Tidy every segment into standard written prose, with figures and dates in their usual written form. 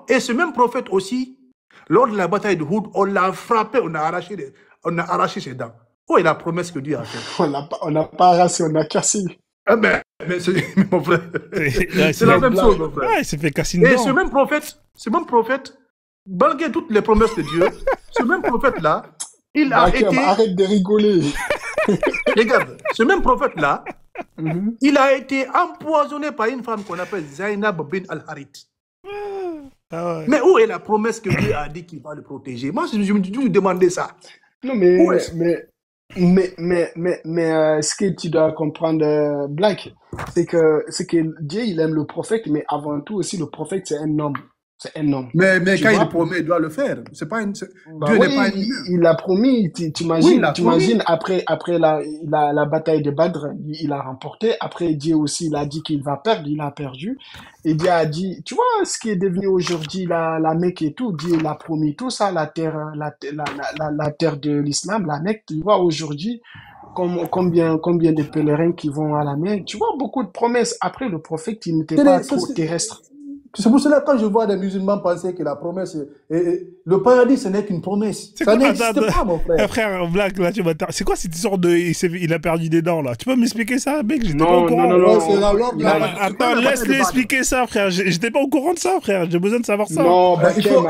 et ce même prophète aussi, lors de la bataille de Houd, on l'a frappé, on a arraché ses dents. Oh, et la promesse que Dieu a faite. On n'a pas arraché, on a cassé. Ah mais mon frère, c'est la même chose, mon frère. Ah, il s'est fait casser une Et dent. ce même prophète, malgré toutes les promesses de Dieu, ce même prophète-là, il a été... Arrête de rigoler. Regarde, ce même prophète-là, il a été empoisonné par une femme qu'on appelle Zainab bin al-Harith. Ah ouais. Mais où est la promesse que Dieu a dit qu'il va le protéger? Moi, je me demandais ça. Non, mais ce que tu dois comprendre, Black, c'est que Dieu, il aime le prophète, mais avant tout aussi, le prophète, c'est un homme. C'est un homme. Mais Tu quand vois? il promet, il doit le faire. C'est pas une... Bah Dieu oui, n'est pas un... il l'a promis. Oui, il a T'imagines après la bataille de Badr, il a remporté. Après, Dieu aussi, il a dit qu'il va perdre, il a perdu. Et Dieu a dit, tu vois, ce qui est devenu aujourd'hui la Mecque et tout, Dieu l'a promis tout ça, la terre de l'islam, la Mecque. Tu vois, aujourd'hui, combien de pèlerins qui vont à la Mecque. Tu vois, beaucoup de promesses. Après, le prophète, il n'était pas trop terrestre. C'est pour cela que quand je vois des musulmans penser que la promesse, le paradis, ce n'est qu'une promesse. Ça n'existe pas, mon frère. Frère, Black, là, tu vas c'est quoi cette histoire de il a perdu des dents, là? Tu peux m'expliquer ça, mec? J'étais pas au courant. Non. Attends, laisse-le expliquer ça, frère. J'étais pas au courant de ça, frère. J'ai besoin de savoir ça. Non, il faut...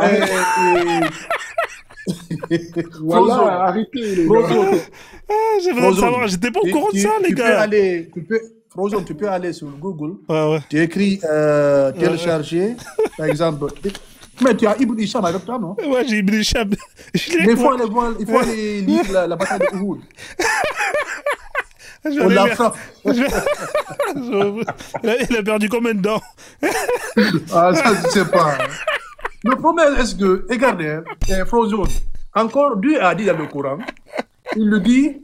Voilà, arrêtez, les gars. J'ai besoin de savoir. J'étais pas au courant de ça, les gars. Frozone, tu peux aller sur Google. Ouais. Tu écris télécharger, par exemple. Mais tu as Ibn Hisham avec toi, non? Ouais, j'ai Ibn Hisham. Mais il faut aller lire la bataille de Uhud. On l'a frappé. Il a perdu combien de dents? Ah, ça, je sais pas. Le problème, est-ce que, regardez, Frozone, encore, Dieu a dit dans le Coran, il le dit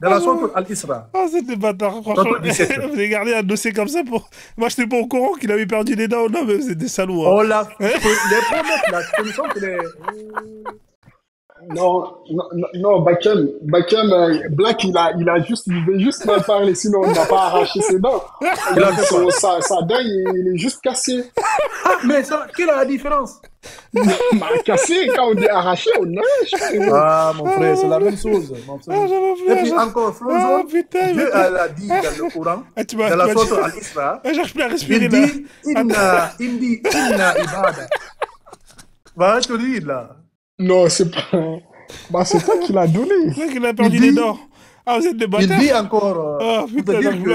dans la sourate Al-Isra. Ah, c'était bâtard, franchement. Vous avez gardé un dossier comme ça pour... Moi, je n'étais pas au courant qu'il avait perdu les dents. Non, mais c'est des salauds. Hein. Oh là, les promesses, là, ce ne sont que les... Non, Bakem, Black, il veut juste mal parler, sinon on n'a pas arraché ses dents. Sa dent, il est juste cassé. Ah, mais ça, quelle est la différence? Cassé, quand on dit arraché, on arrache. Ah, mon frère, c'est la même chose. Et puis encore, Frozone, Dieu a dit dans le Coran, dans la sourate Al-Isra, j'arrive plus à respirer, il dit, inna ibada. Va, je te dis, là. Non, c'est pas... Bah, c'est toi qui l'as donné. C'est toi qui l'as perdu les dents. Ah, vous êtes des bâtards. Il dit encore... Ah, putain, j'arrive plus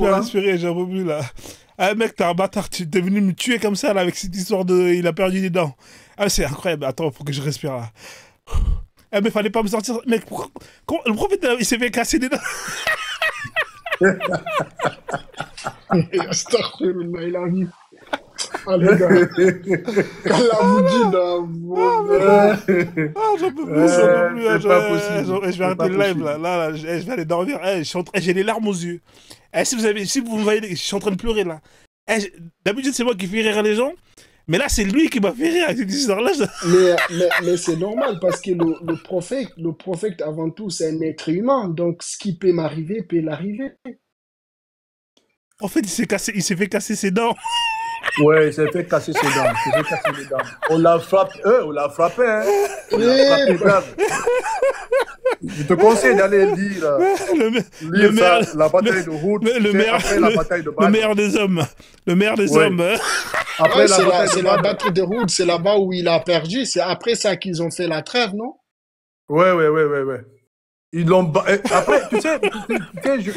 à respirer, j'en peux plus, là. Ah, mec, t'es un bâtard, tu es venu me tuer comme ça, là, avec cette histoire de... Il a perdu les dents. Ah, c'est incroyable. Attends, faut que je respire, là. Ah, mais fallait pas me sortir... Mec, le prophète, il s'est fait casser des dents. Astaghfirullah, il a vu. Ah, les gars. J'en peux plus, c'est pas possible. Je vais arrêter le live, là, je vais aller dormir. J'ai les larmes aux yeux. Si vous me voyez, je suis en train de pleurer, là. D'habitude, c'est moi qui fais rire les gens. Mais là, c'est lui qui m'a fait rire avec cette histoire-là. Mais c'est normal, parce que le prophète, avant tout, c'est un être humain. Donc, ce qui peut m'arriver, peut l'arriver. En fait, il s'est fait casser ses dents. Ouais, il s'est fait casser ses dents. On l'a frappé, hein. On l'a frappé grave. Je te conseille d'aller lire la bataille de Houd, après la bataille de Badr. Le meilleur des hommes. Le meilleur des hommes. Après c'est la bataille de Houd, c'est là-bas où il a perdu. C'est après ça qu'ils ont fait la trêve, non? Ouais. Ils l'ont... Après, tu sais,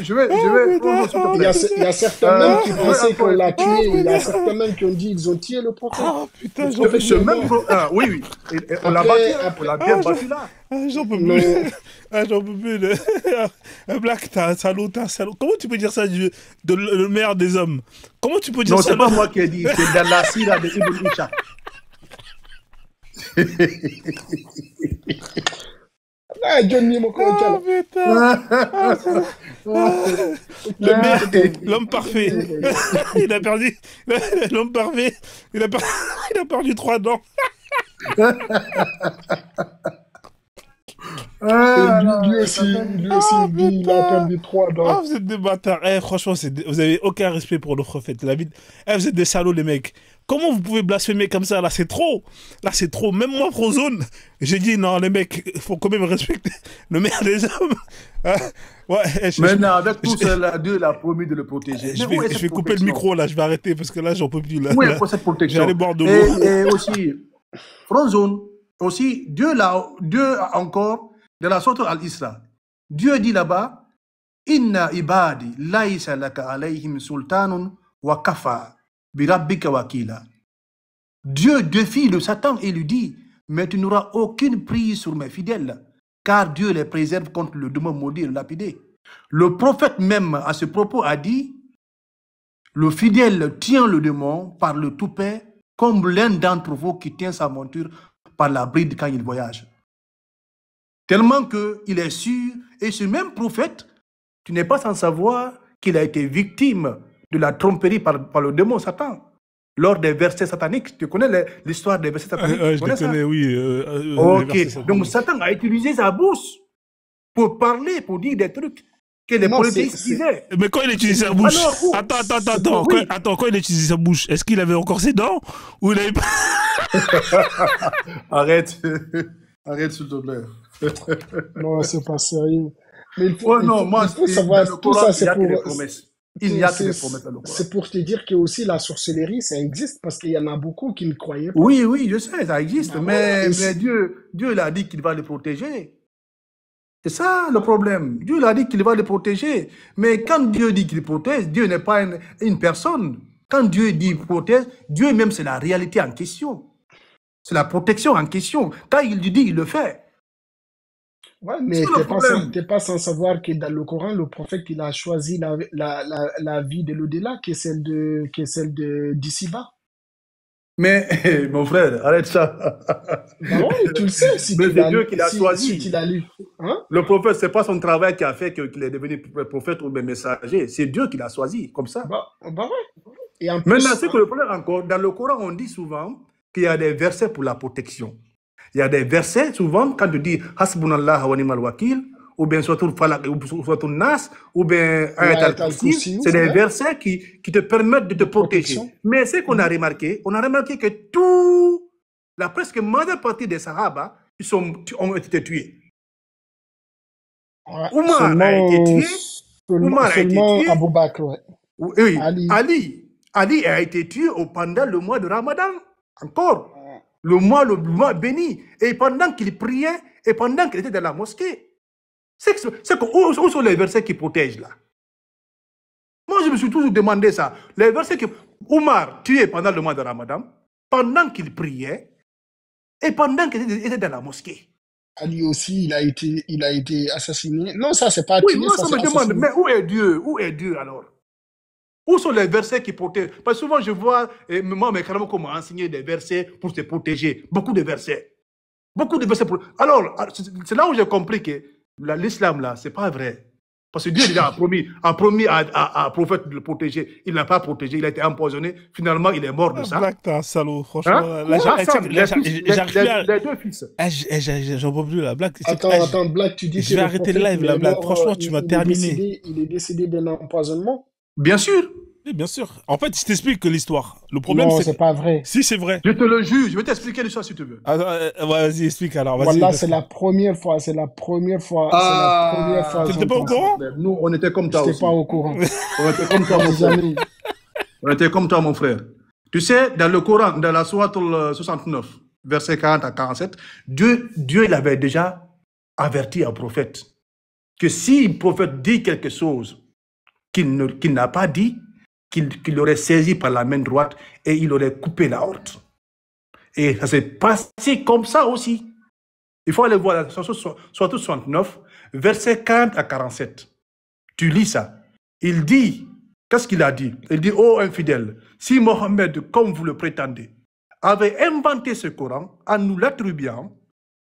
je vais... Il y a certains même qui pensaient qu'on l'a tué. Il y a certains même qui ont dit qu'ils ont tué le prophète. Oh putain, oui. On l'a battu, on l'a bien battu là. J'en peux plus. J'en peux plus. Black, t'es un salaud. Comment tu peux dire ça de le meilleur des hommes? Comment tu peux dire ça? Non, c'est pas moi qui ai dit, c'est dans la sira de Ibn Hisham. Ah, Johnny, mon coach. L'homme parfait. Il a perdu. L'homme parfait. Il a perdu 3 dents. Lui aussi, il a perdu 3 dents. Ah, vous êtes des bâtards. Franchement, vous avez aucun respect pour le prophète. Vous êtes des salauds, les mecs. Comment vous pouvez blasphémer comme ça? Là, c'est trop. Là, c'est trop. Même moi, Frozone, j'ai dit, non, les mecs, il faut quand même respecter le meilleur des hommes. Ouais, maintenant, avec tout cela, Dieu l'a promis de le protéger. Je vais couper le micro, là. Je vais arrêter parce que là, j'en peux plus. Là, où est cette protection? J'allais boire de l'eau. Et aussi, Frozone, aussi, Dieu a encore, dans la sourate Al-Isra, Dieu dit là-bas, Inna ibadi laïsa laka alayhim sultanun wa kafa bi rabbika wakila. Dieu défie le Satan et lui dit, mais tu n'auras aucune prise sur mes fidèles, car Dieu les préserve contre le démon maudit et le lapidé. Le prophète même, à ce propos, a dit, le fidèle tient le démon par le toupet, comme l'un d'entre vous qui tient sa monture par la bride quand il voyage. Tellement qu'il est sûr, et ce même prophète, tu n'es pas sans savoir qu'il a été victime de la tromperie par le démon Satan. Lors des versets sataniques, tu connais l'histoire des versets sataniques? Je les connais, oui. Ok, donc Satan a utilisé sa bouche pour parler, pour dire des trucs que les polythéistes disaient. Mais quand il utilise sa bouche, attends, quand il utilise sa bouche, est-ce qu'il avait encore ses dents ou il avait pas? Arrête, s'il te plaît. Non, c'est pas sérieux. Mais il faut savoir, tout ça, c'est pour... Il n'y a que des promesses dans le Coran. C'est pour te dire que aussi la sorcellerie, ça existe, parce qu'il y en a beaucoup qui ne croyaient pas. Oui, je sais, ça existe, mais Dieu l'a dit qu'il va les protéger. C'est ça le problème. Dieu l'a dit qu'il va les protéger. Mais quand Dieu dit qu'il protège, Dieu n'est pas une personne. Quand Dieu dit protège, Dieu même, c'est la réalité en question. C'est la protection en question. Quand il lui dit, il le fait. Ouais, mais t'es pas sans savoir que dans le Coran, le prophète, il a choisi la vie de l'au-delà, qui est celle de d'ici-bas. Mais, mon frère, arrête ça. Bah ouais, tu le sais. Mais c'est Dieu qui l'a choisi. Si tu l'as lu. Hein? Le prophète, c'est pas son travail qui a fait qu'il est devenu prophète ou messager. C'est Dieu qui l'a choisi, comme ça. Bah ouais. Et en plus, maintenant, c'est que le problème encore, dans le Coran, on dit souvent qu'il y a des versets pour la protection. Il y a des versets, souvent, quand tu dis « Hasbunallah wa ni'mal wakil » ou bien « Suratul Falaq » ou « Suratul Nas » ou bien « Ayat al-Kursi », c'est des versets qui te permettent de te protéger. Mais ce qu'on a remarqué, que la presque majeure partie des Sahaba, ont été tués. Ouais, Oumar a été tué. Seulement Abu Bakr, ouais. Oui, Ali a été tué pendant le mois de Ramadan, encore. Le mois béni, et pendant qu'il priait, et pendant qu'il était dans la mosquée. Où sont les versets qui protègent là? Moi, je me suis toujours demandé ça. Les versets que Oumar tué pendant le mois de Ramadan, pendant qu'il priait, et pendant qu'il était dans la mosquée. Ali aussi, il a été assassiné. Non, ça, c'est pas tué. Oui, moi, ça me demande, mais où est Dieu? Où est Dieu alors? Où sont les versets qui protègent? Parce que souvent, je vois, moi, mes carrément, comment enseigner des versets pour se protéger. Beaucoup de versets. Alors, c'est là où j'ai compris que l'islam, là, c'est pas vrai. Parce que Dieu déjà a promis à prophète de le protéger. Il ne l'a pas protégé, il a été empoisonné. Finalement, il est mort de ça. Black, t'es un salaud, franchement. Les deux fils. J'en peux plus, la Black. Attends, Black, tu dis que je vais arrêter le live, la Black. Franchement, tu m'as terminé. Il est décédé d'un empoisonnement? Bien sûr. Oui, bien sûr. En fait, je t'explique que l'histoire. Le problème, non, c'est pas vrai. Si, c'est vrai. Je te le jure. Je vais t'expliquer l'histoire si tu veux. Vas-y, explique alors. Voilà, c'est la première fois. C'est la première fois. T'étais pas au courant? Nous, on était comme toi aussi. J'étais pas au courant. On était comme toi, mon frère. On était comme toi, mon frère. Tu sais, dans le Coran, dans la sourate 69, versets 40 à 47, Dieu, il avait déjà averti un prophète que si un prophète dit quelque chose qu'il n'a pas dit, qu'il aurait saisi par la main droite et il aurait coupé la horte. Et ça s'est passé comme ça aussi. Il faut aller voir, sur 69, versets 40 à 47. Tu lis ça. Il dit, qu'est-ce qu'il a dit? Il dit, ô infidèle, si Mohammed, comme vous le prétendez, avait inventé ce Coran en nous l'attribuant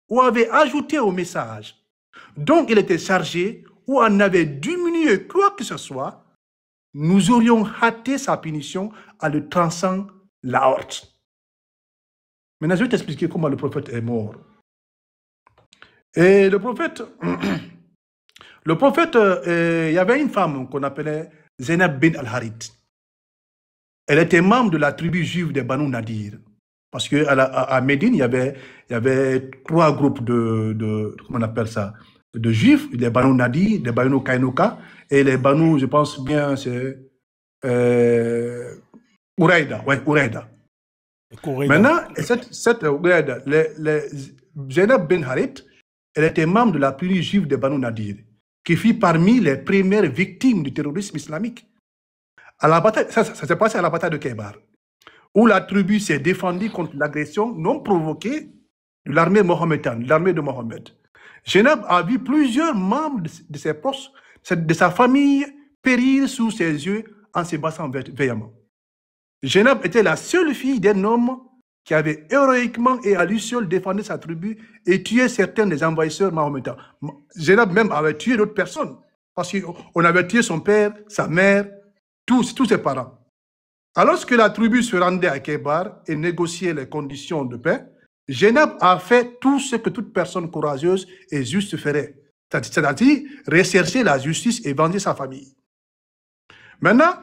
ou avait ajouté au message dont il était chargé ou en avait diminué quoi que ce soit, nous aurions hâté sa punition en le tranchant la horte. Maintenant, je vais t'expliquer comment le prophète est mort. Et le prophète, il y avait une femme qu'on appelait Zainab bin al-Harith. Elle était membre de la tribu juive des Banu Nadir. Parce qu'à Médine, il y avait 3 groupes comment on appelle ça, de juifs, les Banu Nadir, les Banu Kainuka, et les Banu, je pense bien, c'est Uraïda. Ouais, Uraïda. Maintenant, cette Uraïda, Zainab Ben Harith, elle était membre de la tribu juive des Banu Nadir, qui fit parmi les premières victimes du terrorisme islamique. À la bataille, ça s'est passé à la bataille de Khaybar, où la tribu s'est défendue contre l'agression non provoquée de l'armée mohammedane, l'armée de Mohammed. Zainab a vu plusieurs membres de ses proches, de sa famille, périr sous ses yeux en se battant veillamment. Zainab était la seule fille d'un homme qui avait héroïquement et à lui seul défendu sa tribu et tué certains des envahisseurs mahométans. Zainab même avait tué d'autres personnes, parce qu'on avait tué son père, sa mère, tous ses parents. Alors que la tribu se rendait à Khaybar et négociait les conditions de paix, Zainab a fait tout ce que toute personne courageuse et juste ferait, c'est-à-dire rechercher la justice et venger sa famille. Maintenant,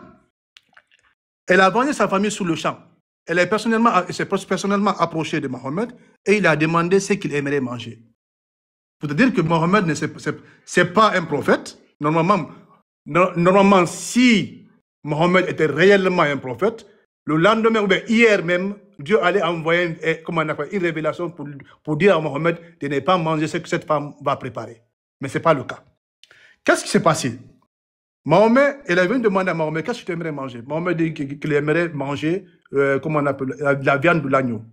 elle a vengé sa famille sur le champ. Elle s'est personnellement approchée de Mohammed et il a demandé ce qu'il aimerait manger. Pour te dire que Mohammed, ce n'est pas un prophète. Normalement, si Mohammed était réellement un prophète, le lendemain, ou bien hier même, Dieu allait envoyer une révélation pour dire à Mohammed de ne pas manger ce que cette femme va préparer. Mais ce n'est pas le cas. Qu'est-ce qui s'est passé? Mohammed, elle est venue demander à Mohammed, qu'est-ce que tu aimerais manger? Mohammed dit qu'il aimerait manger la viande de l'agneau.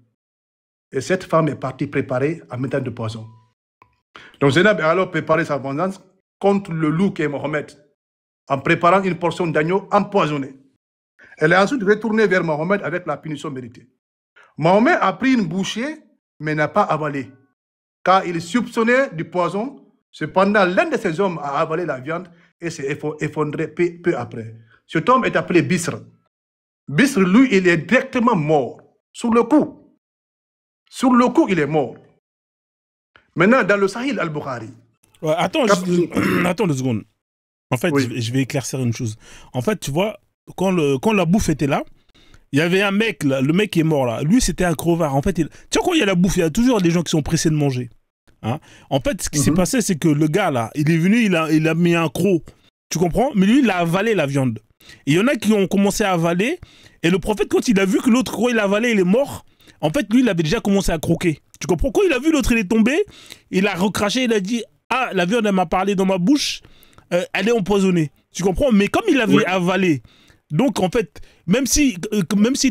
Et cette femme est partie préparer en mettant de poison. Donc Zainab a alors préparé sa vengeance contre le loup qui est Mohammed, en préparant une portion d'agneau empoisonné. Elle est ensuite retournée vers Mohammed avec la punition méritée. Mohammed a pris une bouchée, mais n'a pas avalé, car il soupçonnait du poison. Cependant, l'un de ces hommes a avalé la viande et s'est effondré peu après. Cet homme est appelé Bisr. Bisr, lui, il est directement mort, sur le coup. Sur le coup, il est mort. Maintenant, dans le Sahih al-Bukhari. Ouais, attends 2 secondes. En fait, oui. je vais éclaircir une chose. En fait, tu vois, quand la bouffe était là, il y avait un mec, là, le mec qui est mort là. Lui, c'était un crevard. En fait, tu vois, quand il y a la bouffe, il y a toujours des gens qui sont pressés de manger. Hein? En fait, ce qui s'est passé, c'est que le gars là, il est venu, il a mis un croc. Tu comprends? Mais lui, il a avalé la viande. Et il y en a qui ont commencé à avaler. Et le prophète, quand il a vu que l'autre croc, il a avalé, il est mort. En fait, lui, il avait déjà commencé à croquer. Tu comprends? Quand il a vu l'autre, il est tombé. Il a recraché, il a dit, ah, la viande, elle m'a parlé dans ma bouche. Elle est empoisonnée. Tu comprends? Mais comme il avait avalé, donc en fait, même s'il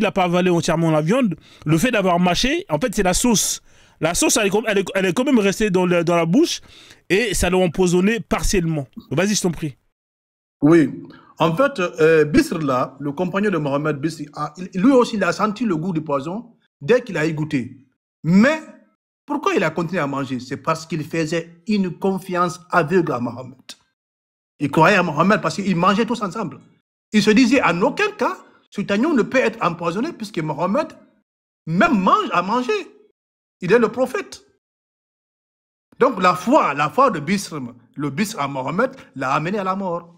n'a pas avalé entièrement la viande, le fait d'avoir mâché, en fait, c'est la sauce. La sauce, elle est quand même restée dans la bouche et ça l'a empoisonné partiellement. Vas-y, je t'en prie. Oui. En fait, Bisr, là, le compagnon de Mohammed, Bisr, lui aussi, il a senti le goût du poison dès qu'il a y goûté. Mais pourquoi il a continué à manger? C'est parce qu'il faisait une confiance aveugle à Mohammed. Il croyait à Mohammed parce qu'ils mangeaient tous ensemble. Il se disait, en aucun cas, cet agneau ne peut être empoisonné puisque Mohammed même mange à manger. Il est le prophète. Donc la foi de Bisr, le Bisr à Mohammed, l'a amené à la mort.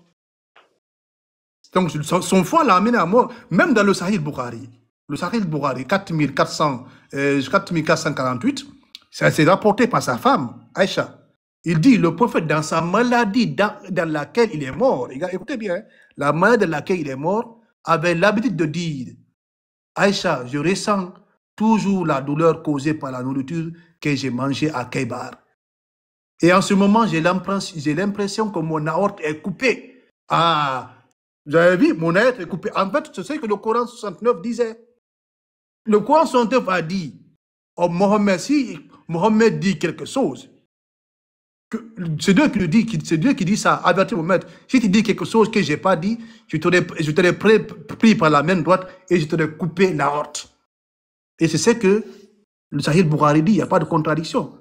Donc son foi l'a amené à la mort, même dans le Sahih Bukhari. Le Sahih Bukhari, 4448, ça s'est rapporté par sa femme, Aïcha. Il dit, le prophète, dans sa maladie dans laquelle il est mort, écoutez bien, la maladie dans laquelle il est mort, avait l'habitude de dire, Aïcha, je ressens toujours la douleur causée par la nourriture que j'ai mangée à Khaybar. Et en ce moment, j'ai l'impression que mon aorte est coupée. Ah, vous avez vu, mon aorte est coupée. En fait, c'est ce que le Coran 69 disait. Le Coran 69 a dit, oh, Mohammed, si Mohammed dit quelque chose, c'est Dieu qui dit ça. Avertis Mohammed, si tu dis quelque chose que je n'ai pas dit, je t'aurais pris par la main droite et je t'aurais coupé l'aorte. Et c'est ce que le Sahih Bukhari dit, il n'y a pas de contradiction.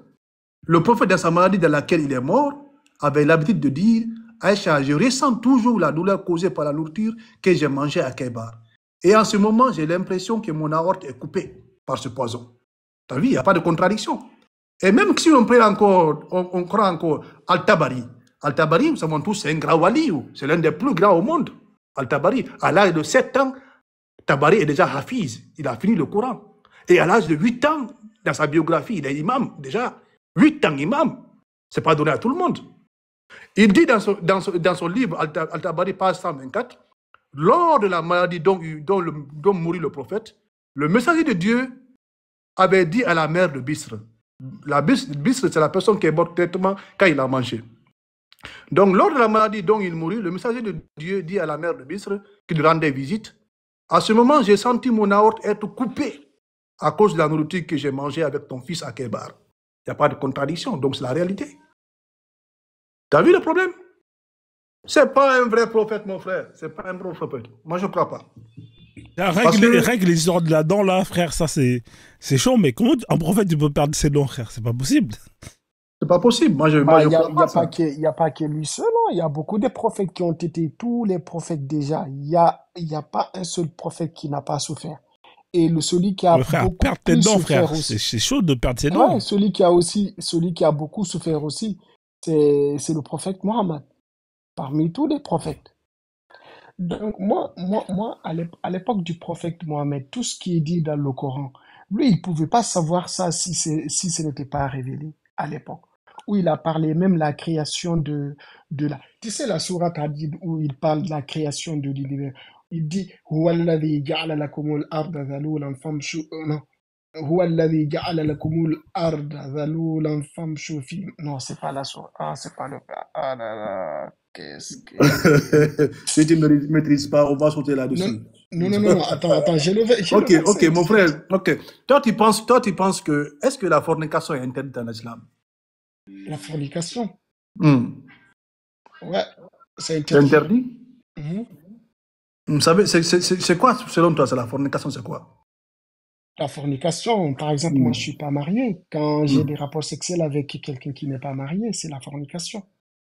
Le prophète, dans sa maladie dans laquelle il est mort, avait l'habitude de dire, Aïcha, je ressens toujours la douleur causée par la nourriture que j'ai mangée à Khaybar. Et en ce moment, j'ai l'impression que mon aorte est coupée par ce poison. Tu as vu, il n'y a pas de contradiction. Et même si on croit encore Al-Tabari. Al-Tabari, nous savons tous, c'est un grand wali, c'est l'un des plus grands au monde. Al-Tabari, à l'âge de 7 ans, Tabari est déjà hafiz, il a fini le Coran. Et à l'âge de 8 ans, dans sa biographie, il est imam, déjà. 8 ans imam, c'est pas donné à tout le monde. Il dit dans son livre, Al-Tabari, page 124, lors de la maladie dont mourit le prophète, le messager de Dieu avait dit à la mère de Bisr. La Bisr, c'est la personne qui est morte directement quand il a mangé. Donc, lors de la maladie dont il mourut, le messager de Dieu dit à la mère de Bisr qu'il rendait visite. À ce moment, j'ai senti mon aorte être coupée à cause de la nourriture que j'ai mangée avec ton fils à Kébar. Il n'y a pas de contradiction, donc c'est la réalité. Tu as vu le problème? C'est pas un vrai prophète, mon frère. C'est pas un vrai prophète. Moi, je ne crois pas. Rien que les histoires de la dent, là, frère, ça, c'est chaud. Mais comment un prophète, tu peux perdre ses dents, frère? C'est pas possible. C'est pas possible. Moi, je Il crois n'y pas ça. a pas que lui seul. Hein. Il y a beaucoup de prophètes qui ont été, tous les prophètes déjà. Il y a pas un seul prophète qui n'a pas souffert. Et celui qui a frère, beaucoup perdre tes dents, souffert frère. aussi. C'est chaud de perdre ses dents. Ouais, celui qui a beaucoup souffert aussi, c'est le prophète Mohammed, parmi tous les prophètes. Donc, moi, à l'époque du prophète Mohammed, tout ce qui est dit dans le Coran, lui, il ne pouvait pas savoir ça si ce n'était pas révélé à l'époque. Où il a parlé même la création de la... Tu sais, la sourate Hadid où il parle de la création de l'univers. Il dit, Huwa alladhi ja'ala lakumul arda dhalulan famshu... Non. Huwa alladhi ja'ala lakumul arda dhalulan famshu fi... Non, c'est pas la sourate. Ah, c'est pas le... Ah là là, qu'est-ce que... Si tu ne maîtrises pas, on va sauter là-dessus. Non, attends, j'ai le Ok, mon frère, ok. Toi, tu penses que... Est-ce que la fornication est interdite en islam? La fornication. Ouais, c'est C'est interdit? Mhm. Vous savez, c'est quoi, selon toi, c'est la fornication, c'est quoi? La fornication, par exemple, moi, je suis pas marié. Quand j'ai des rapports sexuels avec quelqu'un qui n'est pas marié, c'est la fornication.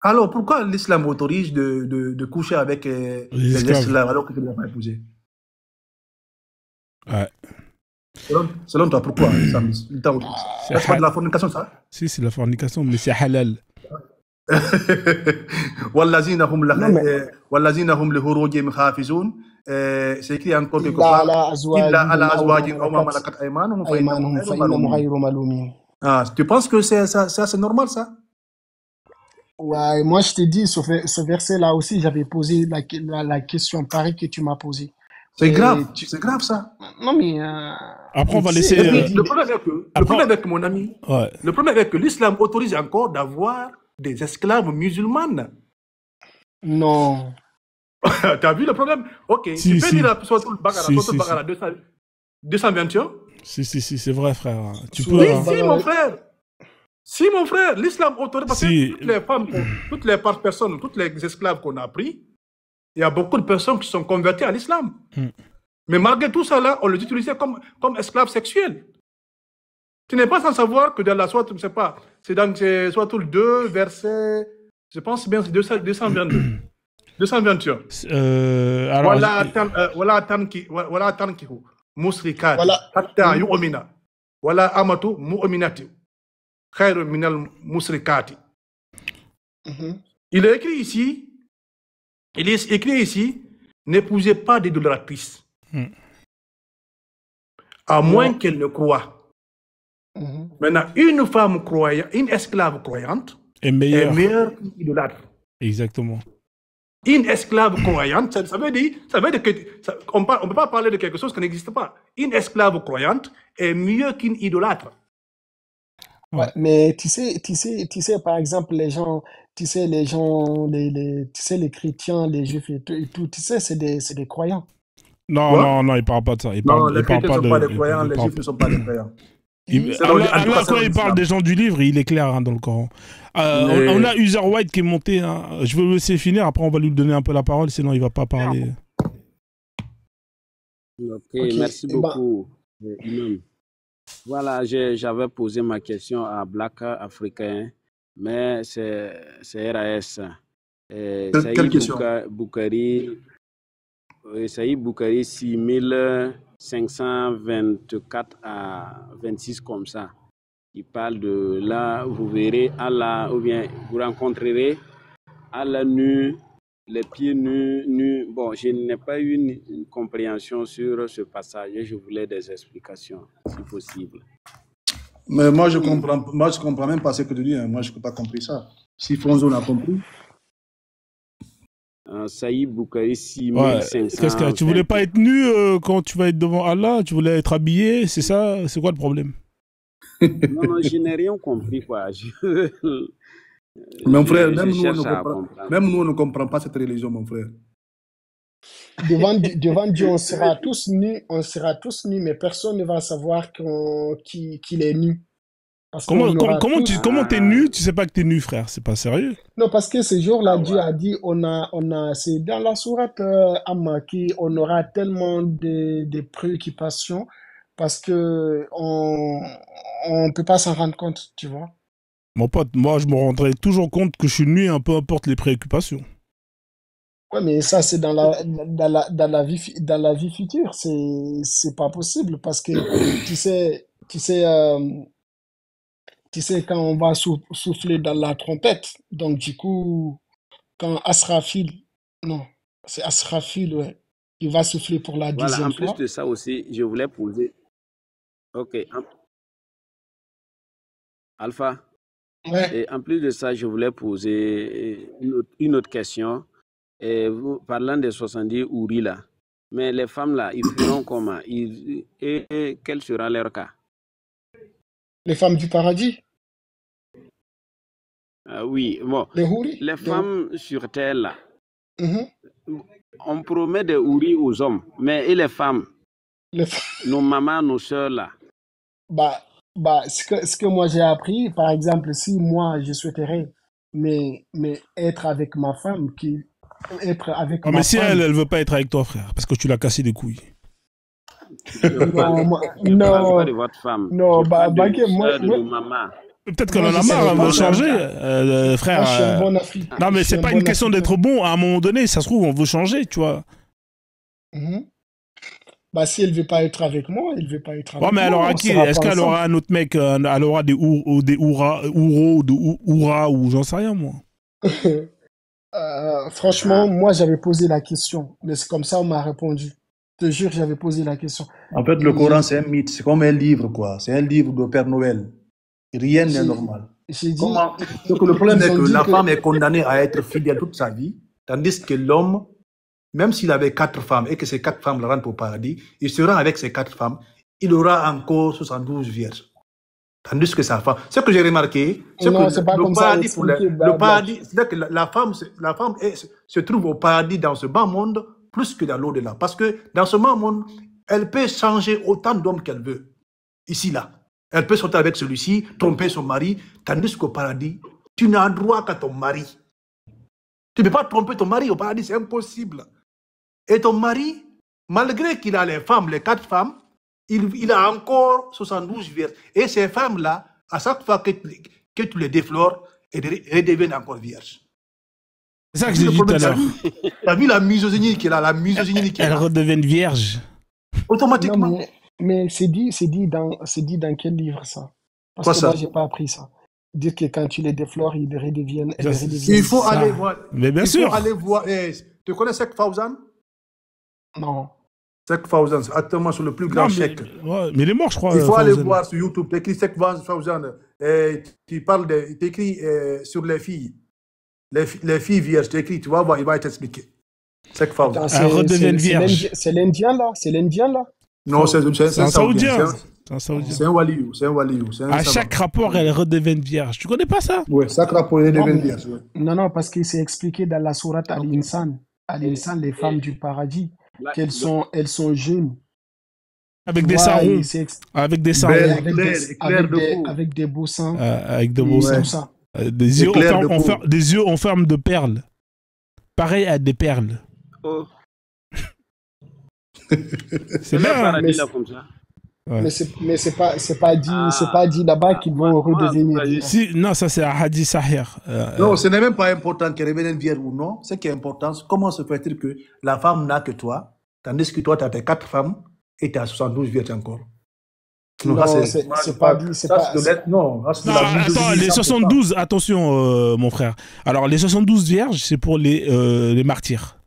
Alors, pourquoi l'islam autorise de coucher avec les esclaves alors que tu ne l'as pas épousé? Ouais. Selon toi, pourquoi l'islam autorise? C'est pas de la fornication, ça? Si, c'est de la fornication, mais c'est halal. والذين هم لفروجهم حافظون. C'est écrit encore quelque part. إلا على أزواجهم أو ما ملكت أيمانهم فإنهم غير ملومين. Ah, tu penses que ça c'est normal, ça? Ouais, moi je t'ai dit, ce verset-là aussi, j'avais posé la question pareille que tu m'as posée. C'est grave, c'est grave ça. Non mais... Après on va laisser... Le problème avec mon ami, le problème est que l'islam autorise encore d'avoir des esclaves musulmanes. Non. T'as vu le problème? Ok, tu peux dire sur le Bagara 221? Si, c'est vrai, frère. Tu peux... Si, mon frère, l'islam autorise, parce que toutes les femmes, toutes les personnes, toutes les esclaves qu'on a pris, il y a beaucoup de personnes qui sont converties à l'islam. Mais malgré tout ça, là, on les utilisait comme esclaves sexuels. Tu n'es pas sans savoir que dans la sourate, je ne sais pas, c'est dans sourate 2, verset, je pense bien, c'est 222. 221. Voilà tankihu musrikati hatta yu'mina wala amatu mu'minati khairu minal musrikati. Il est écrit ici, n'épousez pas d'idolâtrices, à moins qu'elle ne croie. Maintenant, une femme croyante, une esclave croyante est meilleure qu'une idolâtre. Exactement. Une esclave croyante, ça veut dire qu'on ne peut pas parler de quelque chose qui n'existe pas. Une esclave croyante est mieux qu'une idolâtre. Ouais, mais tu sais, par exemple, les chrétiens, les juifs et tout, tu sais, c'est des croyants. Non, il ne parle pas de ça. Les chrétiens ne sont pas des croyants, les juifs ne sont pas des croyants. Allah, quand il parle des gens du livre, il est clair dans le Coran. On a User White qui est monté. Je veux le laisser finir, après on va lui donner un peu la parole, sinon il ne va pas parler. Ok, merci beaucoup, Imam. Voilà, j'avais posé ma question à Black Africain, mais c'est RAS. Quelle question? Saïd Boukari, 6524 à 26 comme ça. Il parle de là, vous verrez Allah, ou bien vous rencontrerez Allah nu les pieds nus. Bon, je n'ai pas eu une compréhension sur ce passage et je voulais des explications, si possible. Mais moi, je comprends même pas ce que tu dis. Hein. Moi, je n'ai pas compris ça. Si Fonzo l'a compris. Saïd Boukari, 6500. Qu'est-ce que tu voulais pas être nu quand tu vas être devant Allah? Tu voulais être habillé? C'est ça? C'est quoi le problème? Non, je n'ai rien compris, quoi. Mon frère, même nous, on ne comprend pas cette religion, mon frère. Devant Dieu, on sera tous nus, mais personne ne va savoir qu'il est nu. Comment t'es nu? Tu sais pas que t'es nu, frère. C'est pas sérieux. Non, parce que ce jour-là, Dieu a dit, c'est dans la sourate Amma qu'on aura tellement de préoccupations parce que on peut pas s'en rendre compte, tu vois. Mon pote, moi, je me rendrai toujours compte que je suis nu, peu importe les préoccupations. Ouais, mais ça, c'est dans la vie future. C'est pas possible parce que, tu sais, quand on va souffler dans la trompette, donc du coup, quand Asrafil, non, c'est Asrafil, ouais, il va souffler pour la deuxième fois. En plus de ça aussi, je voulais poser... Ok. Alpha. Ouais. Et en plus de ça, je voulais poser une autre question. Parlant des 70 Ouri là, mais les femmes là, ils feront comment? Et quel sera leur cas? Les femmes du paradis? Oui, bon. Les femmes sur terre là, on promet des Ouri aux hommes, mais et les femmes? Nos mamans, nos soeurs là? Ce que moi j'ai appris, par exemple, si moi je souhaiterais mais être avec ma femme, mais si elle veut pas être avec toi, frère, parce que tu l'as cassé les couilles. Non, de votre femme. Non, maman. Peut-être qu'elle en a marre, elle veut changer, frère. Moi, je suis un bon Africain. Non, mais c'est pas une question d'être bon. À un moment donné, ça se trouve, on veut changer, tu vois. Si elle veut pas être avec moi, elle veut pas être avec moi. Mais alors, est-ce qu'elle aura un autre mec, elle aura des Oura ou j'en sais rien, moi. Franchement, moi, j'avais posé la question, mais c'est comme ça on m'a répondu. Je te jure, j'avais posé la question. En fait, le Coran, c'est un mythe. C'est comme un livre, quoi. C'est un livre de Père Noël. Rien n'est normal. Donc, le problème est que la femme est condamnée à être fidèle toute sa vie, tandis que l'homme, même s'il avait 4 femmes et que ces 4 femmes le rentrent au paradis, il se rend avec ces 4 femmes, il aura encore 72 vierges. Tandis que sa femme, ce que j'ai remarqué, c'est que le paradis, c'est-à-dire que la femme se trouve au paradis dans ce bas monde plus que dans l'au-delà. Parce que dans ce bas monde, elle peut changer autant d'hommes qu'elle veut. Ici, là. Elle peut sortir avec celui-ci, tromper son mari, tandis qu'au paradis, tu n'as droit qu'à ton mari. Tu ne peux pas tromper ton mari au paradis, c'est impossible. Et ton mari, malgré qu'il a les femmes, les 4 femmes, il a encore 72 vierges. Et ces femmes-là, à chaque fois que tu les déflores, elles redeviennent encore vierges. C'est ça que j'ai dit tout à l'heure. Tu as vu la misogynie qu'il a, Elles redeviennent vierges. Automatiquement. Non, mais c'est dit dans quel livre ça? Parce que moi, j'ai pas appris ça. Dire que quand tu les déflores, ils redeviennent. Il faut aller voir. Mais bien sûr. Il faut aller voir. Tu connais Sheikh Fawzan? Non. Sheikh Fawzan, c'est actuellement sur le plus grand chèque. Mais il est mort, je crois. Il faut aller voir sur YouTube. Tu écris Sheikh Fawzan. Tu écris sur les filles. Les filles vierges, tu écris, tu vas voir, il va t'expliquer. Sheikh Fawzan. Elles redeviennent vierges. C'est l'Indien là? Non, c'est un Saoudien. C'est un waliou. À chaque rapport, elles redeviennent vierges. Tu connais pas ça? Oui, chaque rapport, elles redeviennent vierges. Non, parce qu'il s'est expliqué dans la sourate Al-Insan. Al-Insan, les femmes du paradis, elles sont jeunes. Avec des sarons. Avec des sarons. Avec des beaux seins. Avec de beaux seins. Des yeux en forme de perles. Pareil à des perles. Oh. C'est bien. Mais c'est pas dit là-bas qu'ils vont redevenir. Non, ça c'est un hadith sahih. Non, ce n'est même pas important qu'elle revienne vierge ou non. Ce qui est important, c'est comment se fait-il que la femme n'a que toi, tandis que toi, tu as tes 4 femmes et tu as 72 vierges encore. Non, Non, moi, c'est pas dit, c'est ça, pas. c'est de l'être, non, ça, c'est Non, de la attends, misogynie, les 100%. 72, attention, mon frère. Alors, les 72 vierges, c'est pour les martyrs.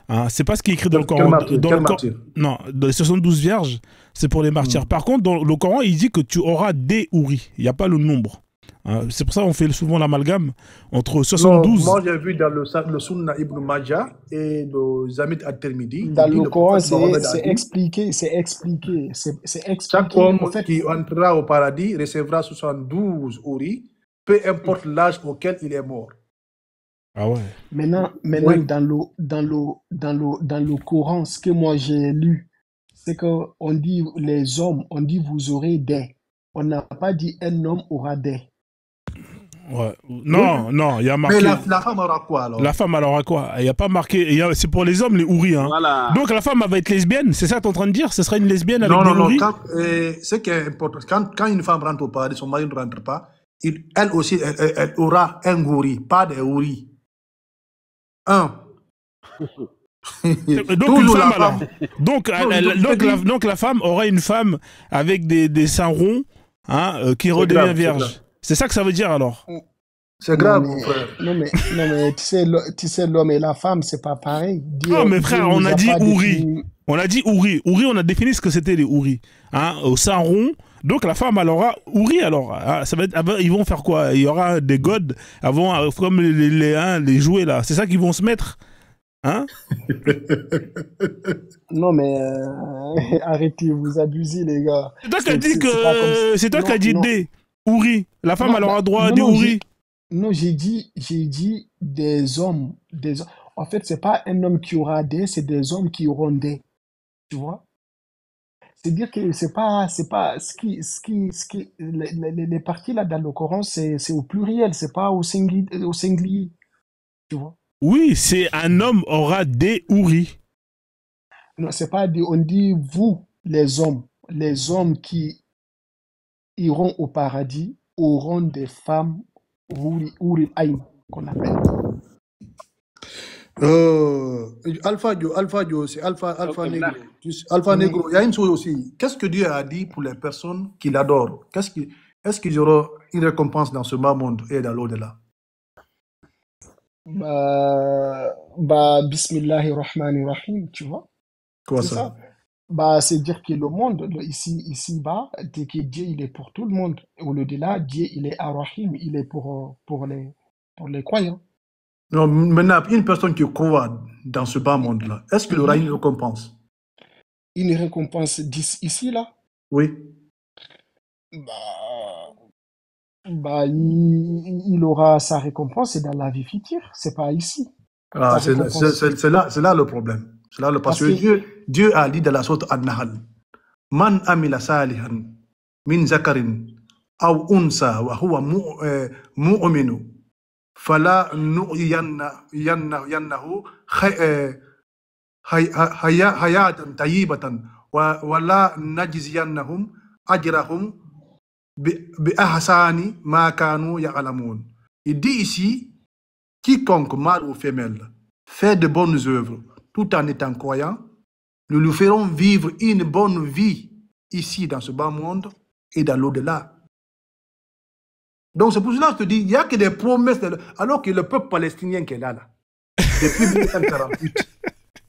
Hein, c'est pas ce qui est écrit dans le Quel Coran. martyr, quel martyr? Non, dans les 72 vierges, c'est pour les martyrs. Par contre, dans le Coran, il dit que tu auras des houris. Il n'y a pas le nombre. Hein, c'est pour ça qu'on fait souvent l'amalgame entre Non, 72. moi, j'ai vu dans le Sunna Ibn Majah et le Zamit At-Tirmidhi, Dans il dit le le Coran, prophète Mohammed a c'est dit expliqué, c'est expliqué, c'est chaque expliqué. homme En fait, qui entrera au paradis recevra 72 houris, peu importe l'âge auquel il est mort. Ah ouais. maintenant, Oui. dans le Coran, ce que moi j'ai lu, c'est que on dit les hommes, on dit vous aurez des. On n'a pas dit un homme aura des. Ouais. Non, non, il y a Mais marqué. la femme aura quoi alors? La femme, alors à quoi? Il n'y a pas marqué. C'est pour les hommes, les houris. Hein. Voilà. Donc la femme, elle va être lesbienne. C'est ça que tu es en train de dire? Ce sera une lesbienne avec Non, des non, non. houris? Ce qui est important, quand une femme rentre au paradis, son mari ne rentre pas, elle aussi, elle aura un houri, pas des houris. Un. Donc une Toujours femme la alors. femme. Donc la femme aura une femme avec des seins ronds, hein, qui redevient grave, c'est vierge. grave. C'est ça que ça veut dire alors? C'est Non, grave, mais, mon frère. non, mais tu sais, l'homme et la femme, c'est pas pareil. Non, mais frère, on nous a dit pas houris. défini. On a dit houris. Houris, on a défini ce que c'était les houris. Hein, au sein rond. Donc la femme, elle aura houris alors. Ah, ça va être, ils vont faire quoi? Il y aura des godes avant, comme les jouets là. C'est ça qu'ils vont se mettre? Hein? Non, mais arrêtez, vous abusez, les gars. C'est toi qui as dit C'est pas comme ça. C'est toi qui Non, as dit non, des houris. La femme, non, elle aura droit à non, des non, houris. non, j'ai dit des hommes, En fait, c'est pas un homme qui aura des, c'est des hommes qui auront des. Tu vois? C'est-à-dire que c'est pas les parties là dans le Coran, c'est au pluriel, c'est pas au singulier, tu vois? Oui, c'est un homme aura des houris. Non, c'est pas dit, on dit vous, les hommes qui iront au paradis auront des femmes huri ayn, qu'on appelle. Alpha Dio, c'est Alpha Ok, Negro. Black. Alpha Mm, Negro, il y a une chose aussi. Qu'est-ce que Dieu a dit pour les personnes qui l'adorent? Est-ce qu'ils auront une récompense dans ce bas monde et dans l'au-delà? Bismillahirrahmanirrahim, tu vois? Quoi C'est ça? ça. C'est dire que le monde, ici-bas, c'est que Dieu, il est pour tout le monde. Au-delà, Dieu, il est Ar-Rahim, il est pour les croyants. Non, maintenant, une personne qui croit dans ce bas monde-là, est-ce qu'il aura une récompense? Une récompense ici, là, Oui. il aura sa récompense dans la vie future, c'est pas ici. Ah, Sa récompense. c'est là le problème. Parce Parce que que, Dieu a dit dans la sourate An-Nahl, Man amila salihan min zakarin aw unsa wa huwa mu'minu fala nu'yannahu hayatan tayyibatan wa la najziyannahum ajrahum bi ahsani ma kanu ya'lamun. Il dit ici, quiconque, mâle ou femelle, fait de bonnes œuvres tout en étant croyant, nous lui ferons vivre une bonne vie ici dans ce bas monde et dans l'au-delà. Donc c'est pour cela que je te dis, il n'y a que des promesses, alors que le peuple palestinien qui est là, depuis 1948,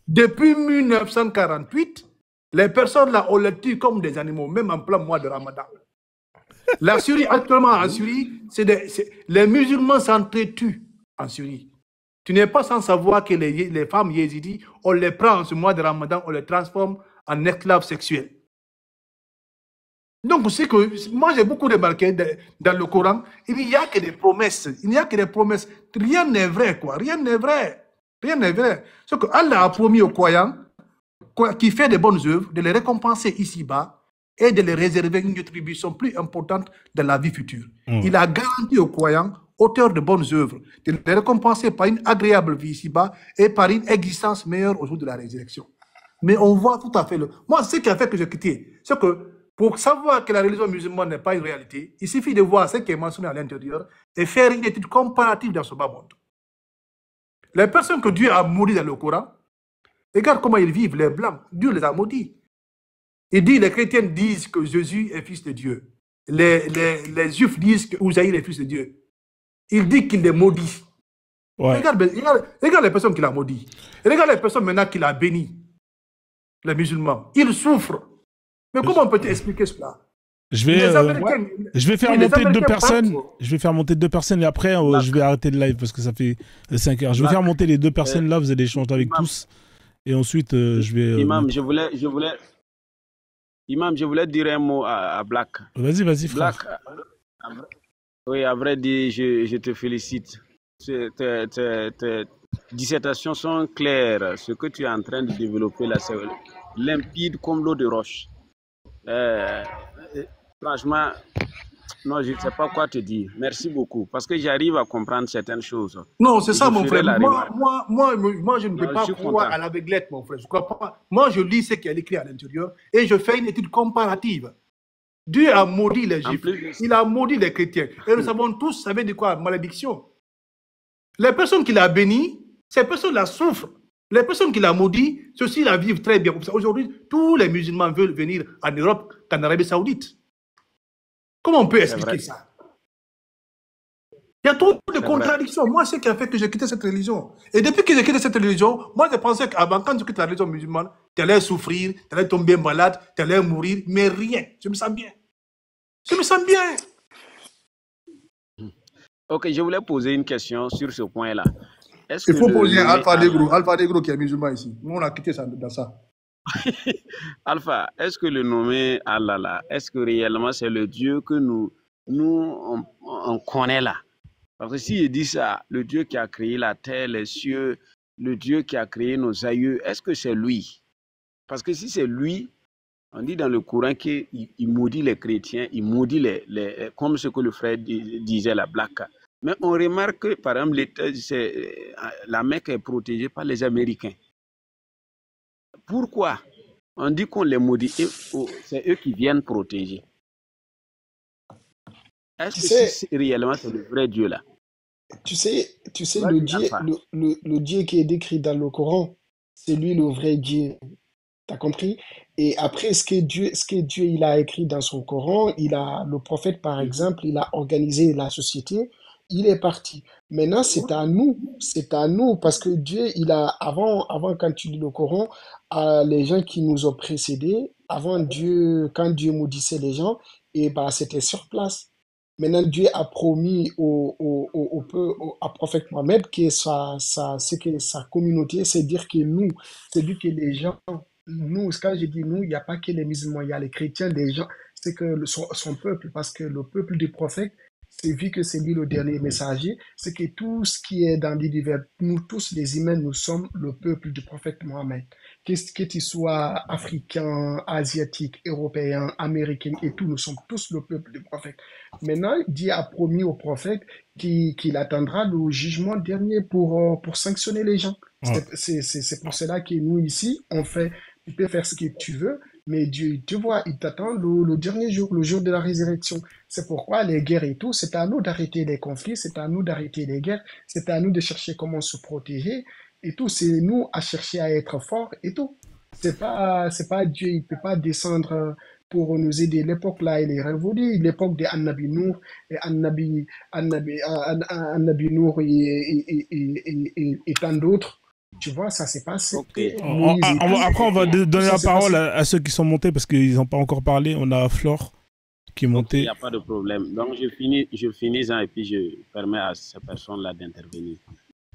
depuis 1948, les personnes là, on les tue comme des animaux, même en plein mois de Ramadan. La Syrie, actuellement en Syrie, les musulmans s'entretuent en Syrie. Tu n'es pas sans savoir que les femmes yézidis, on les prend en ce mois de Ramadan, on les transforme en esclaves sexuels. Donc, c'est que moi j'ai beaucoup remarqué dans le Coran, il n'y a que des promesses. Il n'y a que des promesses. Rien n'est vrai, quoi. Rien n'est vrai. Rien n'est vrai. C'est que Allah a promis aux croyants qui fait des bonnes œuvres de les récompenser ici-bas et de les réserver une rétribution plus importante dans la vie future. Il a garanti aux croyants, auteurs de bonnes œuvres, de les récompenser par une agréable vie ici-bas et par une existence meilleure au jour de la résurrection. Mais on voit tout à fait Moi, ce qui a fait que j'ai quitté, c'est que pour savoir que la religion musulmane n'est pas une réalité, il suffit de voir ce qui est mentionné à l'intérieur et faire une étude comparative dans ce bas monde. Les personnes que Dieu a maudit dans le Coran, regarde comment ils vivent, les blancs. Dieu les a maudits. Il dit, les chrétiens disent que Jésus est fils de Dieu. Les juifs disent que Uzaïr est fils de Dieu. Il dit qu'il est maudit. Ouais. Regarde les personnes qu'il a maudit. Regarde les personnes maintenant qu'il a bénies. Les musulmans. Ils souffrent. Mais comment on peut expliquer cela? Je vais faire monter 2 personnes. Je vais faire monter 2 personnes et après je vais arrêter le live parce que ça fait 5 heures. Je vais faire monter les 2 personnes là, vous allez échanger avec tous. Et ensuite je vais... Imam, je voulais dire un mot à Black. Vas-y, frère. Black, oui, à vrai dire, je te félicite. Tes dissertations sont claires. Ce que tu es en train de développer là, c'est limpide comme l'eau de roche. Franchement, non, je ne sais pas quoi te dire. Merci beaucoup. Parce que j'arrive à comprendre certaines choses. Non, c'est ça, mon frère. Moi, je ne peux pas croire à l'aveuglette, mon frère. Je crois pas. Moi, je lis ce qu'il y a écrit à l'intérieur et je fais une étude comparative. Dieu a maudit les Juifs. Il a maudit les chrétiens. Et nous savons tous, ça veut dire quoi? Malédiction. Les personnes qu'il a bénies, ces personnes-là souffrent. Les personnes qu'il a maudit, ceux-ci la vivent très bien. Aujourd'hui, tous les musulmans veulent venir en Europe qu'en Arabie Saoudite. Comment on peut expliquer ça? Il y a trop de contradictions. Moi, c'est ce qui a fait que j'ai quitté cette religion. Et depuis que j'ai quitté cette religion, moi, je pensais qu'avant, quand je quitte la religion musulmane, tu allais souffrir, tu allais tomber malade, tu allais mourir, mais rien. Je me sens bien. Je me sens bien. Ok, je voulais poser une question sur ce point-là. Il faut poser Alpha Negro qui est musulman ici. Nous, on a quitté ça dans ça. Alpha, est-ce que le nommé Allah là, est-ce que réellement c'est le Dieu que nous on connaît là? Parce que s'il dit ça, le Dieu qui a créé la terre, les cieux, le Dieu qui a créé nos aïeux, est-ce que c'est lui? Parce que si c'est lui, on dit dans le Coran qu'il maudit les chrétiens, il maudit comme ce que le frère disait, la Black. Mais on remarque que, par exemple, la Mecque est protégée par les Américains. Pourquoi on dit qu'on les maudit? C'est eux qui viennent protéger. Est-ce que réellement c'est le vrai Dieu là? Tu sais, le Dieu qui est décrit dans le Coran, c'est lui le vrai Dieu. T'as compris? Et après, ce que Dieu il a écrit dans son Coran, le prophète, par exemple, il a organisé la société, il est parti. Maintenant, c'est à nous, parce que Dieu, avant, quand tu lis le Coran, les gens qui nous ont précédés, quand Dieu maudissait les gens, et bah, c'était sur place. Maintenant, Dieu a promis à prophète Mohammed que sa communauté, c'est dire que nous, c'est dire que les gens, nous, quand je dis nous, il n'y a pas que les musulmans, il y a les chrétiens, les gens, c'est que son peuple, parce que le peuple du prophète, c'est vu que c'est lui le dernier messager, c'est que tout ce qui est dans l'univers, nous tous les humains, nous sommes le peuple du prophète Mohammed. Que tu sois africain, asiatique, européen, américain et tout, nous sommes tous le peuple du prophète. Maintenant, Dieu a promis au prophète qu'il attendra le jugement dernier pour sanctionner les gens. Ouais. C'est pour cela que nous ici, tu peux faire ce que tu veux, mais Dieu, tu vois, il t'attend le dernier jour, le jour de la résurrection. C'est pourquoi les guerres et tout, c'est à nous d'arrêter les conflits, c'est à nous d'arrêter les guerres, c'est à nous de chercher comment se protéger et tout. C'est nous à chercher à être forts et tout. C'est pas Dieu, il peut pas descendre pour nous aider. L'époque là, elle est révolue. L'époque de Annabi Nour et tant d'autres. Tu vois, ça s'est passé. Okay. Après, on va donner la parole à ceux qui sont montés parce qu'ils n'ont pas encore parlé. On a Flore qui est montée. Il n'y a pas de problème. Donc, je finis ça et puis je permets à ces personnes-là d'intervenir.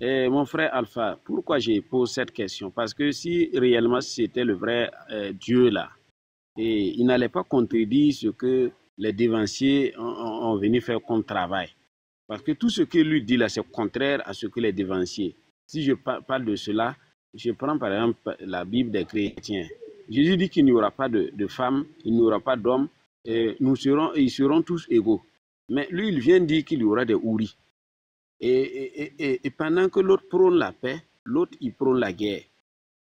Et mon frère Alpha, pourquoi je pose cette question? Parce que si réellement c'était le vrai Dieu là, et il n'allait pas contredire ce que les dévanciers ont venu faire comme travail. Parce que tout ce que lui dit là, c'est contraire à ce que les dévanciers. Si je parle de cela, je prends par exemple la Bible des chrétiens. Jésus dit qu'il n'y aura pas de femmes, il n'y aura pas d'hommes, ils seront tous égaux. Mais lui, il vient dire qu'il y aura des houris. Et pendant que l'autre prône la paix, l'autre, il prône la guerre.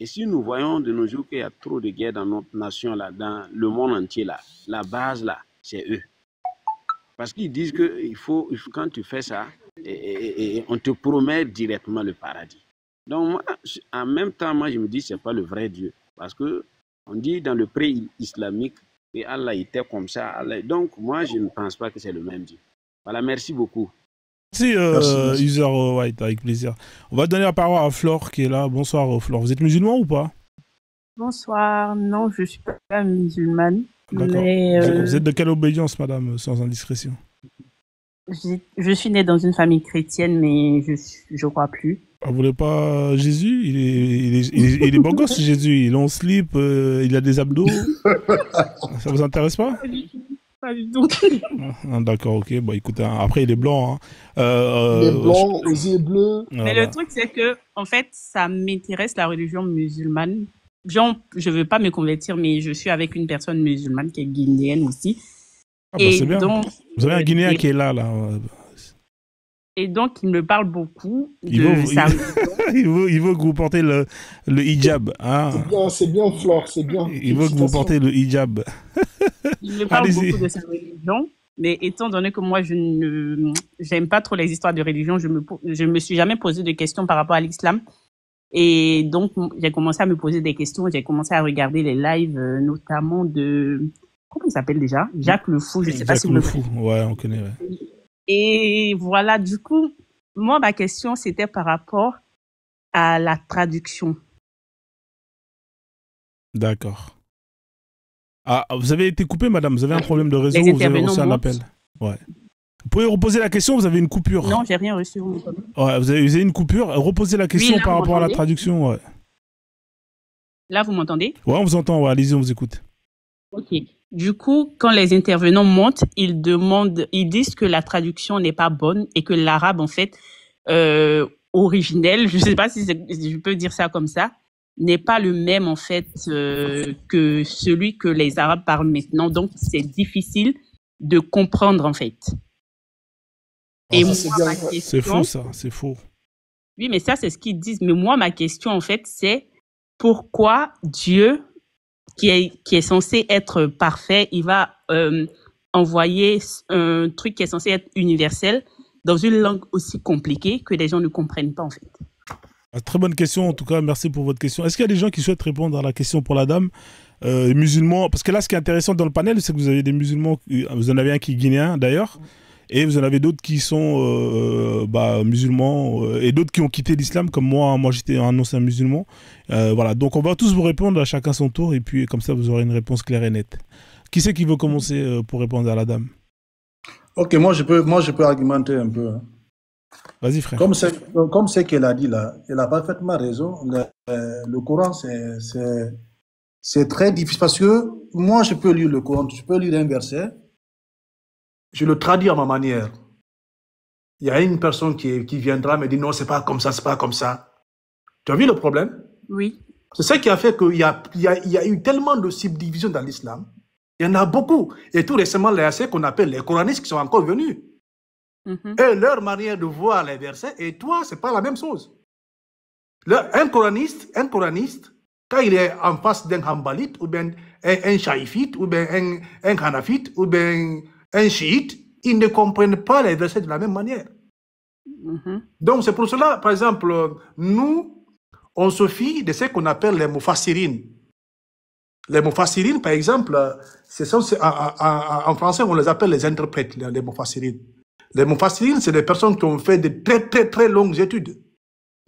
Et si nous voyons de nos jours qu'il y a trop de guerre dans notre nation, là, dans le monde entier, là, la base, là, c'est eux. Parce qu'ils disent que quand tu fais ça, on te promet directement le paradis. Donc, moi, en même temps, moi, je me dis que ce n'est pas le vrai Dieu. Parce que On dit dans le pré-islamique que Allah était comme ça. Donc, moi, je ne pense pas que c'est le même Dieu. Voilà, merci beaucoup. Merci, User White, avec plaisir. On va donner la parole à Flore qui est là. Bonsoir, Flore. Vous êtes musulman ou pas? Bonsoir. Non, je ne suis pas musulmane. D'accord. Mais, vous êtes de quelle obédience, madame, sans indiscrétion? Je suis née dans une famille chrétienne, mais je ne crois plus. Vous voulez pas Jésus? Il est beau gosse, Jésus. Il est en slip, il a des abdos. Ça vous intéresse pas? Pas du tout. D'accord, ok. Bon, écoutez, après, il est blanc. Hein. Il est blanc, aux yeux bleus. Mais le truc, c'est que, en fait, ça m'intéresse la religion musulmane. Genre, je veux pas me convertir, mais je suis avec une personne musulmane qui est guinéenne aussi. Ah bah c'est bien. Donc, vous avez un Guinéen qui est là. Et donc, il me parle beaucoup il veut que vous portez le hijab. Hein. C'est bien, Flore, c'est bien. Il veut que vous portez le hijab. Il me parle beaucoup de sa religion, mais étant donné que moi, je n'aime pas trop les histoires de religion, je me suis jamais posé de questions par rapport à l'islam. Et donc, j'ai commencé à me poser des questions, j'ai commencé à regarder les lives, notamment de... Comment il s'appelle déjà? Jacques Le Fou, je ne sais pas si vous le Fou, ouais, on connaît, ouais. Et voilà, du coup, moi, ma question, c'était par rapport à la traduction. D'accord. Ah, vous avez été coupé, madame? Vous avez un problème de réseau ou vous avez reçu un appel? Ouais. Vous pouvez reposer la question, vous avez une coupure. Non, j'ai rien reçu. Ouais, vous avez une coupure. Reposez la question par rapport à la traduction. Ouais. Là, vous m'entendez? Ouais, on vous entend. Ouais, allez-y, on vous écoute. Ok. Du coup, quand les intervenants montent, ils disent que la traduction n'est pas bonne et que l'arabe, en fait, originel, je ne sais pas si je peux dire ça comme ça, n'est pas le même, en fait, que celui que les Arabes parlent maintenant. Donc, c'est difficile de comprendre, en fait. Et moi, c'est faux, ça, c'est faux. Oui, mais ça, c'est ce qu'ils disent. Mais moi, ma question, en fait, c'est pourquoi Dieu, qui est censé être parfait, il va envoyer un truc qui est censé être universel dans une langue aussi compliquée que les gens ne comprennent pas, en fait. Très bonne question, en tout cas, merci pour votre question. Est-ce qu'il y a des gens qui souhaitent répondre à la question pour la dame? Musulmans, parce que là, ce qui est intéressant dans le panel, c'est que vous avez des musulmans, vous en avez un qui est guinéen d'ailleurs, et vous en avez d'autres qui sont musulmans, et d'autres qui ont quitté l'islam, comme moi j'étais un ancien musulman. Voilà, donc on va tous vous répondre à chacun son tour, et puis comme ça vous aurez une réponse claire et nette. Qui c'est qui veut commencer pour répondre à la dame? Ok, moi je peux argumenter un peu. Hein. Vas-y frère. Comme c'est qu'elle a dit là, elle a parfaitement raison. Le Coran c'est très difficile parce que moi je peux lire le Coran, je peux lire un verset, je le traduis à ma manière. Il y a une personne qui viendra me dire non, c'est pas comme ça, c'est pas comme ça. Tu as vu le problème? Oui. C'est ça qui a fait qu'il y a eu tellement de subdivisions dans l'islam. Il y en a beaucoup. Et tout récemment, il y a ceux qu'on appelle les coranistes qui sont encore venus. Et leur manière de voir les versets, et toi, c'est pas la même chose. Un coraniste, quand il est en face d'un hanbalite, ou bien un shaïfite, ou bien un hanafite, ou bien un chiite, ils ne comprennent pas les versets de la même manière. Donc c'est pour cela, par exemple, nous, on se fie de ce qu'on appelle les mufassirines. Les mufassirines, par exemple, en français, on les appelle les interprètes, les mufassirines. Les mufassirines, c'est des personnes qui ont fait de très, très, très longues études.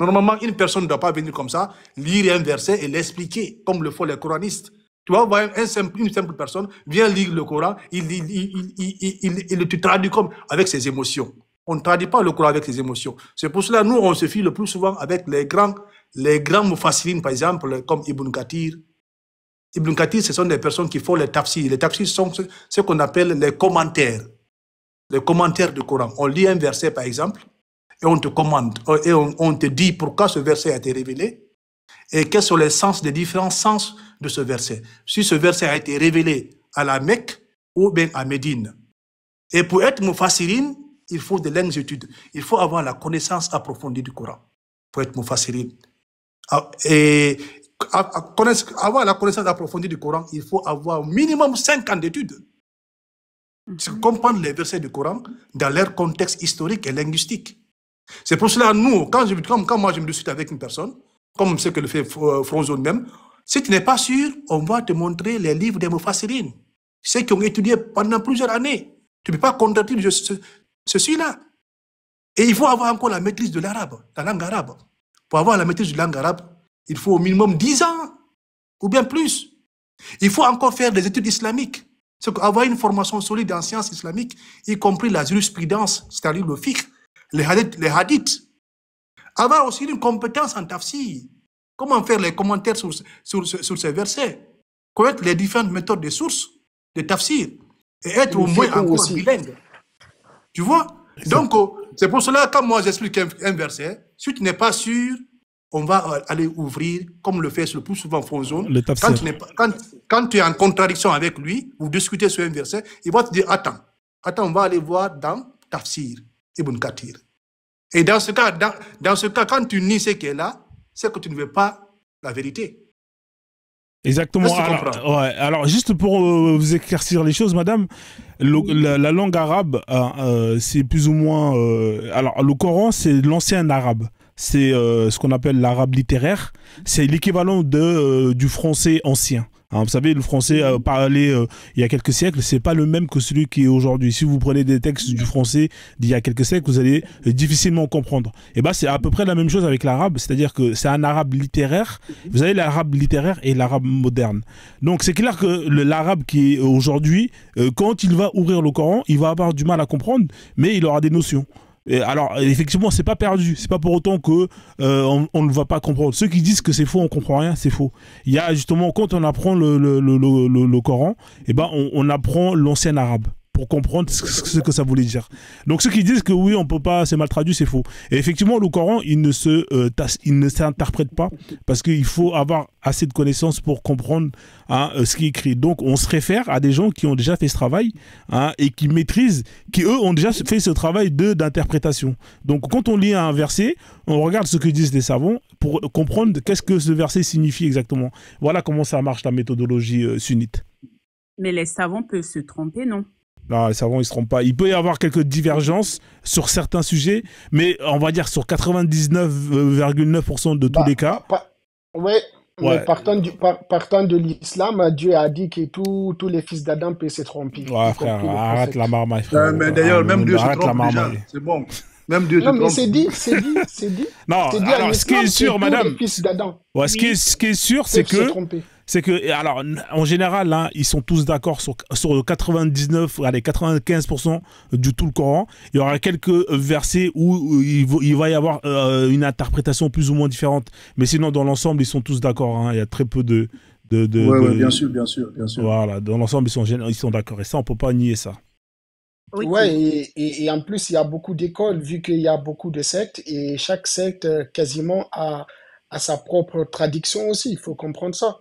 Normalement, une personne ne doit pas venir comme ça, lire un verset et l'expliquer, comme le font les coranistes. Tu vas voir une simple personne vient lire le Coran, il te traduit comme avec ses émotions. On ne traduit pas le Coran avec ses émotions. C'est pour cela, nous, on se fie le plus souvent avec les grands mufassirines, par exemple, comme Ibn Kathir. Ibn Kathir, ce sont des personnes qui font les tafsirs. Les tafsirs sont ce qu'on appelle les commentaires. Les commentaires du Coran. On lit un verset, par exemple, et on te commande, et on te dit pourquoi ce verset a été révélé, et quels sont les sens, les différents sens de ce verset. Si ce verset a été révélé à la Mecque ou bien à Médine. Et pour être mufassirine, il faut de longues études. Il faut avoir la connaissance approfondie du Coran pour être mufassirine. Et avoir la connaissance approfondie du Coran, il faut avoir au minimum 5 ans d'études. Comprendre les versets du Coran dans leur contexte historique et linguistique. C'est pour cela, nous, quand moi je me discute avec une personne, comme ce que le fait Frozone même, Si tu n'es pas sûr, on va te montrer les livres des Mufassirines. Ceux qui ont étudié pendant plusieurs années. Tu ne peux pas contredire ceci-là. Et il faut avoir encore la maîtrise de l'arabe, la langue arabe. Pour avoir la maîtrise de la langue arabe, il faut au minimum 10 ans, ou bien plus. Il faut encore faire des études islamiques. Avoir une formation solide en sciences islamiques, y compris la jurisprudence, c'est-à-dire le fiqh, les hadiths. Avoir aussi une compétence en tafsir. Comment faire les commentaires sur ces versets. Connaître les différentes méthodes de sources, de tafsir. Et être au moins encore bilingue. Tu vois? Donc, c'est pour cela que quand moi j'explique un verset, si tu n'es pas sûr, on va aller ouvrir, comme le fait le plus souvent Fonzone. Quand tu es en contradiction avec lui, vous discutez sur un verset, il va te dire, attends, on va aller voir dans Tafsir, Ibn Kathir. Et dans ce cas, quand tu nies ce qui est là, c'est que tu ne veux pas la vérité. Exactement. Alors, juste pour vous éclaircir les choses, madame, la langue arabe, c'est plus ou moins... alors, le Coran, c'est l'ancien arabe. C'est ce qu'on appelle l'arabe littéraire. C'est l'équivalent du français ancien. Hein, vous savez, le français parlé il y a quelques siècles, c'est pas le même que celui qui est aujourd'hui. Si vous prenez des textes du français d'il y a quelques siècles, vous allez difficilement comprendre. Et ben, c'est à peu près la même chose avec l'arabe, c'est-à-dire que c'est un arabe littéraire. Vous avez l'arabe littéraire et l'arabe moderne. Donc, c'est clair que l'arabe qui est aujourd'hui, quand il va ouvrir le Coran, il va avoir du mal à comprendre, mais il aura des notions. Et alors, effectivement, c'est pas perdu. C'est pas pour autant que on ne va pas comprendre. Ceux qui disent que c'est faux, on comprend rien, c'est faux. Il y a justement, quand on apprend le Coran, eh ben, on apprend l'ancien arabe pour comprendre ce que ça voulait dire. Donc ceux qui disent que oui, on peut pas, c'est mal traduit, c'est faux. Et effectivement, le Coran, il ne s'interprète pas parce qu'il faut avoir assez de connaissances pour comprendre ce qui est écrit. Donc on se réfère à des gens qui ont déjà fait ce travail et qui maîtrisent, qui eux ont déjà fait ce travail d'interprétation. Donc quand on lit un verset, on regarde ce que disent les savants pour comprendre qu'est-ce que ce verset signifie exactement. Voilà comment ça marche la méthodologie sunnite. Mais les savants peuvent se tromper, non? Non, les savants, ils ne se trompent pas. Il peut y avoir quelques divergences sur certains sujets, mais on va dire sur 99,9% de tous les cas. Mais partant de l'islam, Dieu a dit que tous les fils d'Adam peuvent se tromper. Ouais, frère, arrête la marmaille, frère. Mais d'ailleurs, même Dieu se trompe déjà. C'est bon. Même Dieu se trompe. Non, mais c'est dit. Non, alors, ce qui est sûr, madame. Les fils d'Adam. Ouais, ce qui est sûr, c'est que, alors, en général, hein, ils sont tous d'accord sur 95% du tout le Coran. Il y aura quelques versets où il va y avoir une interprétation plus ou moins différente. Mais sinon, dans l'ensemble, ils sont tous d'accord. Hein. Il y a très peu de... Ouais, bien sûr. Voilà, dans l'ensemble, ils sont d'accord. Et ça, on ne peut pas nier ça. Oui, ouais, et en plus, il y a beaucoup d'écoles, vu qu'il y a beaucoup de sectes, et chaque secte quasiment a sa propre traduction aussi, il faut comprendre ça.